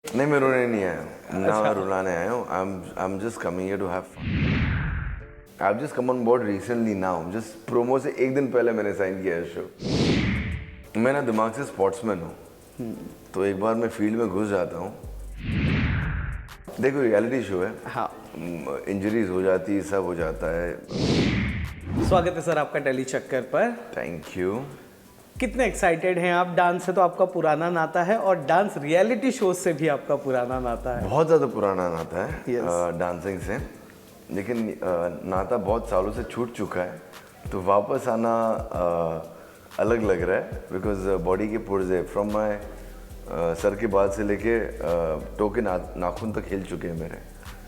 नहीं, मैं रोने नहीं आया हूँ, ना रुलाने आया हूँ। I am just coming here to have fun. I just come on board recently now, just promo से एक दिन पहले मैंने साइन किया है शो। मैं ना दिमाग से स्पोर्ट्समैन हूँ, तो एक बार मैं फील्ड में घुस जाता हूँ। देखो रियलिटी शो है, हाँ। इंजरीज हो जाती है, सब हो जाता है। स्वागत है सर आपका डेली चक्कर पर। Thank you. कितने एक्साइटेड हैं आप? डांस से तो आपका पुराना नाता है और डांस रियलिटी शो से भी आपका पुराना नाता है। बहुत ज़्यादा पुराना नाता है Yes. डांसिंग से, लेकिन नाता बहुत सालों से छूट चुका है, तो वापस आना अलग लग रहा है। बिकॉज बॉडी के पुर्जे फ्रॉम माई सर के बाद से लेके टो के नाखून तक हिल चुके हैं मेरे,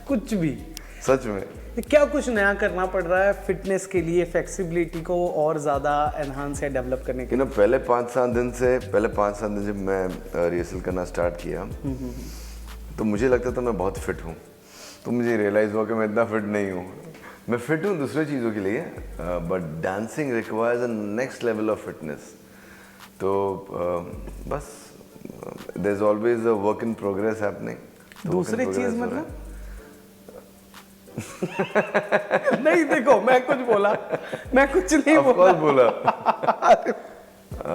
कुछ भी सच में। क्या कुछ नया करना पड़ रहा है फिटनेस के लिए, फ्लेक्सिबिलिटी को और ज़्यादा एनहांस या डेवलप करने के लिए? पहले 5-7 दिन जब मैं रिहर्सल करना स्टार्ट किया तो मुझे लगता था मैं बहुत फिट हूँ, तो मुझे रियलाइज़ हुआ कि मैं इतना फिट नहीं हूँ। मैं फिट हूँ दूसरे चीज़ों के लिए, but dancing requires a next level of fitness. तो बस there is always a work in progress happening. दूसरी चीज़ मतलब नहीं, देखो मैं कुछ नहीं बोला।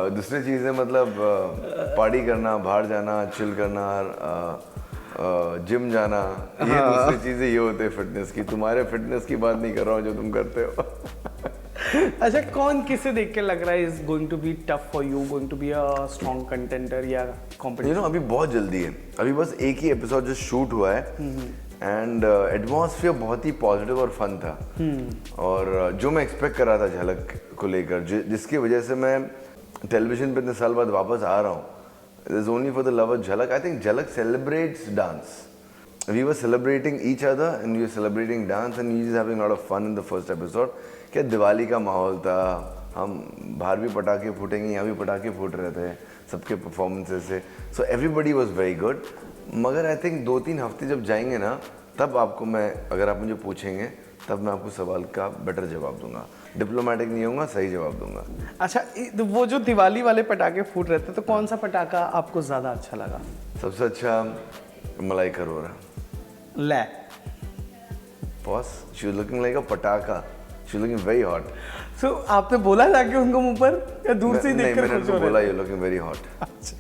दूसरी चीज़ें मतलब पार्टी करना, बाहर जाना, चिल करना, जिम जाना, ये दूसरी चीज़ें ये होते हैं फिटनेस की। तुम्हारे फिटनेस की बात नहीं कर रहा हूँ जो तुम करते हो। अच्छा, कौन किसे देख के लग रहा है is going to be tough for you, going to be a strong contender या कॉम्पिटिशन? अभी बहुत जल्दी है, अभी बस एक ही एपिसोड जो शूट हुआ है एंड एटमॉस्फेयर बहुत ही पॉजिटिव और फन था। और जो मैं एक्सपेक्ट कर रहा था झलक को लेकर, जिसकी वजह से मैं टेलीविजन पे इतने साल बाद वापस आ रहा हूँ, it is only for the love of झलक। आई थिंक झलक celebrates dance. We were celebrating each other and we were celebrating dance and we were just having a lot of fun in the first episode। क्या दिवाली का माहौल था, हम बाहर भी पटाखे फूटेंगे, यहाँ भी पटाखे फूट रहे थे सबके परफॉर्मेंसेस से। So everybody was very good. मगर आई थिंक 2-3 हफ्ते जब जाएंगे ना, तब आपको मैं, अगर आप मुझे पूछेंगे तब मैं आपको सवाल का बेटर जवाब दूंगा। डिप्लोमेटिक नहीं होऊंगा, सही जवाब दूंगा। अच्छा, वो जो दिवाली वाले पटाखे फूट रहे थे, तो कौन सा पटाखा आपको ज़्यादा अच्छा लगा? सबसे अच्छा मलाई अरोरा। ले boss, she was looking like अ पटाखा, शी लुकिंग वेरी हॉट। सो आपने बोला जाके उनको मुंह पर या दूर से ही नहीं, देखकर मैंने खुश तो हो रहे बोला थे? You looking very hot. अच्छा,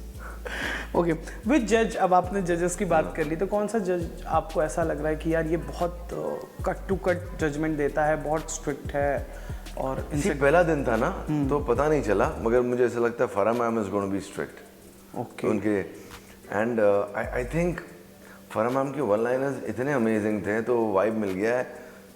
ओके। विद जज, अब आपने जजेस की बात कर ली, तो कौन सा जज आपको ऐसा लग रहा है कि यार ये बहुत कट टू कट जजमेंट देता है, बहुत स्ट्रिक्ट है? और इनसे पहला दिन था ना, तो पता नहीं चला, मगर मुझे ऐसा लगता है Farah ma'am is going to be strict. Okay. उनके and I think Farah ma'am के वन लाइनर्स इतने अमेजिंग थे, तो वाइब मिल गया है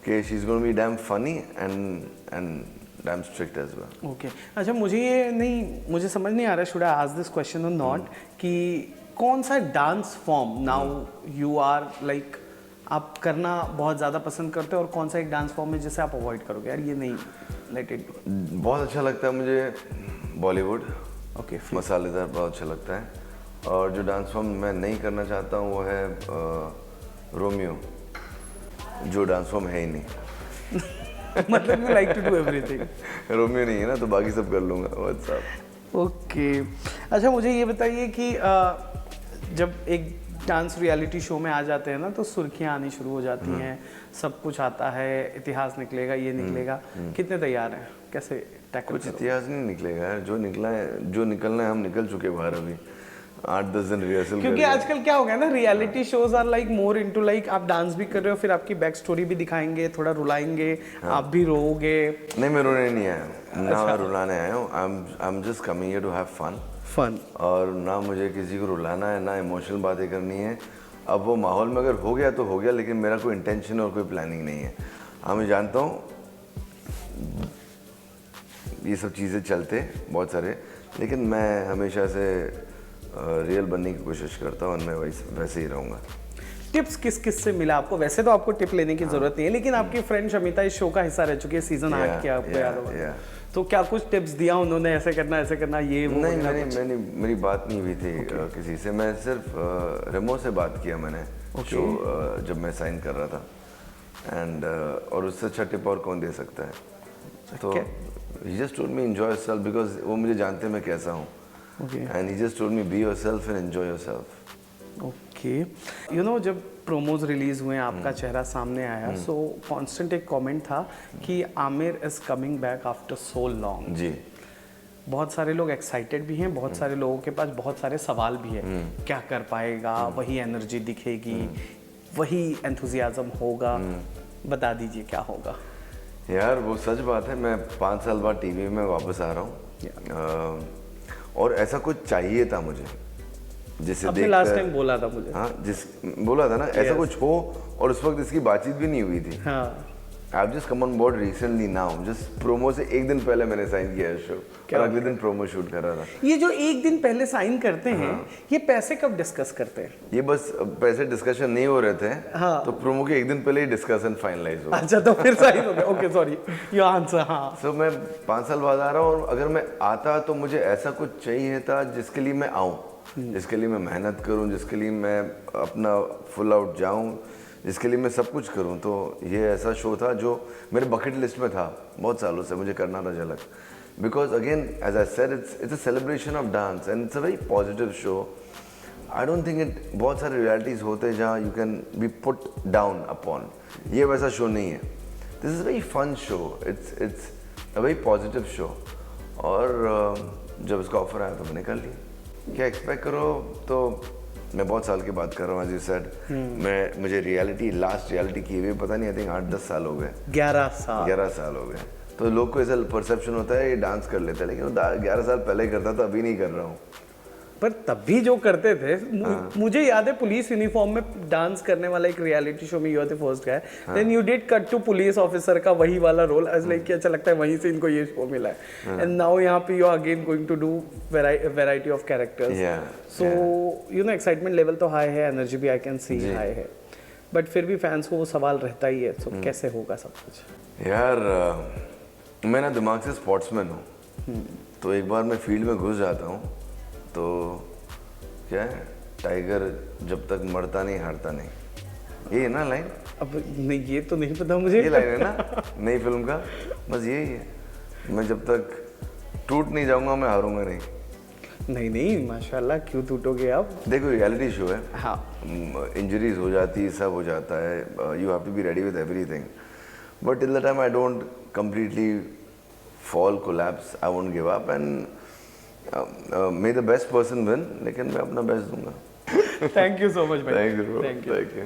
कि she is going to be damn funny and damn strict as well. Okay. अच्छा, मुझे समझ नहीं आ रहा, should I ask this question और नॉट, कि कौन सा dance form now you are like आप करना बहुत ज़्यादा पसंद करते हो, और कौन सा एक डांस फॉर्म है जिसे आप अवॉइड करोगे, यार ये नहीं, लेट इट? बहुत अच्छा लगता है मुझे बॉलीवुड। ओके। मसालेदार बहुत अच्छा लगता है। और जो डांस फॉर्म मैं नहीं करना चाहता हूँ वो है रोमियो, जो डांस फॉर्म है ही नहीं। मतलब you like to do everything. Romeo नहीं है ना, तो बाकी सब कर लूँगा। व्हाट्सअप। ओके। अच्छा, मुझे ये बताइए कि जब एक डांस रियलिटी शो में आ जाते हैं ना, तो सुर्खियाँ आनी शुरू हो जाती हैं, सब कुछ आता है, इतिहास निकलेगा, ये निकलेगा। कितने तैयार हैं, कैसे टैकल कुछ इतिहास नहीं निकलेगा यार, जो निकला है, जो निकलना है हम निकल चुके बाहर अभी 8-10 दिन रिहर्सल। क्योंकि आजकल क्या हो गया ना, reality shows are like more into like आप डांस भी कर रहे हो, फिर आपकी बैक स्टोरी भी दिखाएंगे, थोड़ा रुलाएंगे, आप भी रोओगे। नहीं, मैं रोने नहीं आया हूँ, ना मैं रुलाने आया हूँ। I am just coming here to have fun. और ना मुझे किसी को रुलाना है, ना इमोशनल बातें करनी है। अब वो माहौल में अगर हो गया तो हो गया, लेकिन मेरा कोई इंटेंशन और कोई प्लानिंग नहीं है। हाँ, मैं जानता हूँ ये सब चीज़ें चलते बहुत सारे, लेकिन मैं हमेशा से रियल बनने की कोशिश करता हूँ और मैं वैसे ही रहूँगा। टिप्स किस किस से मिला आपको? वैसे तो आपको टिप लेने की जरूरत नहीं है, लेकिन आपकी फ्रेंड शमिता इस शो का हिस्सा रह चुकी है सीजन 8 के, आपको याद होगा। तो क्या कुछ टिप्स दिया उन्होंने, ऐसे करना ये वो? नहीं, मेरी बात नहीं हुई थी किसी से। मैं सिर्फ रेमो से बात किया मैंने, जब मैं साइन कर रहा था। एंड और उससे अच्छा टिप और कौन दे सकता है? तो he just told me enjoy yourself, because वो मुझे जानते हैं मैं कैसा हूँ। And he just told me be yourself and enjoy yourself. Okay. Okay, you know जब प्रोमोज रिलीज हुए आपका चेहरा सामने आया, सो कांस्टेंट एक कमेंट था कि Aamir is coming back after so long. जी। बहुत सारे लोग एक्साइटेड भी हैं, बहुत सारे लोगों के पास बहुत सारे सवाल भी है, क्या कर पाएगा, वही एनर्जी दिखेगी, वही एंथुजियाज्म होगा, बता दीजिए क्या होगा। यार वो सच बात है, मैं 5 साल बाद टीवी में वापस आ रहा हूँ और ऐसा कुछ चाहिए था मुझे जिसे आपने देख लास्ट टाइम बोला था मुझे। हाँ, जिस बोला था ना ऐसा कुछ हो, और उस वक्त इसकी बातचीत भी नहीं हुई थी। हाँ, आई just come on board recently now, just promo से एक दिन पहले मैंने साइन किया है शो, और अगले दिन प्रोमो शूट कर रहा था। ये जो एक दिन पहले साइन करते हैं, ये पैसे कब डिस्कस करते हैं? ये बस पैसे डिस्कशन नहीं हो रहे थे, हाँ। तो प्रोमो के एक दिन पहले ही डिस्कशन फाइनलाइज हो। अच्छा, तो फिर साइन हो गया। Okay, sorry, your answer. हाँ, सो मैं 5 साल बाद आ रहा हूँ, और अगर मैं आता तो मुझे ऐसा कुछ चाहिए था जिसके लिए मैं आऊँ, जिसके लिए मैं मेहनत करूँ, जिसके लिए मैं अपना फुल आउट जाऊँ, जिसके लिए मैं सब कुछ करूँ। तो ये ऐसा शो था जो मेरे बकेट लिस्ट में था बहुत सालों से, मुझे करना था Jhalak, because again as I said it's a celebration of dance and it's a very positive show. I don't think it, बहुत सारे रियलिटीज़ होते हैं जहाँ you can be put down upon, ये वैसा शो नहीं है। This is very fun show, it's a very positive show, और जब इसका ऑफर आया तो मैंने कर लिया। क्या एक्सपेक्ट करो, तो मैं बहुत साल की बात कर रहा हूँ, एज यू सेड, मुझे लास्ट रियलिटी किए हुए पता नहीं, आई थिंक 8-10 साल हो गए। 11 साल हो गए। तो लोग को ऐसा परसेप्शन होता है ये डांस कर लेता है, लेकिन वो 11 साल पहले करता था, अभी नहीं कर रहा हूँ। पर तब भी जो करते थे, मुझे याद है पुलिस यूनिफॉर्म में डांस करने वाला एक रियलिटी शो में you are the first guy, then you did cut to police officer का वही वाला रोल, एज लाइक कि अच्छा लगता है वहीं से इनको ये शो मिला है, एंड नाउ यहाँ पे you are again going to do variety of characters. So you know excitement level तो हाई है, एनर्जी भी आई कैन सी हाई है, बट फिर भी फैंस को वो सवाल रहता ही है, तो कैसे होगा सब कुछ? यार मैं ना दिमाग से स्पोर्ट्समैन हूँ, तो एक बार मैं फील्ड में घुस जाता हूँ तो क्या है, टाइगर जब तक मरता नहीं हारता नहीं, ये है ना लाइन। अब नहीं, ये तो नहीं पता मुझे। ये लाइन है ना नई फिल्म का, बस यही है, मैं जब तक टूट नहीं जाऊंगा मैं हारूंगा नहीं। नहीं, माशाल्लाह, क्यों टूटोगे आप? देखो रियलिटी शो है, हाँ, इंजरीज हो जाती है, सब हो जाता है, you have to be ready with everything, but till the time I don't completely fall collapse, I won't give up, and may the best person win, लेकिन मैं अपना बेस्ट दूंगा। थैंक यू सो मच भाई। Thank you.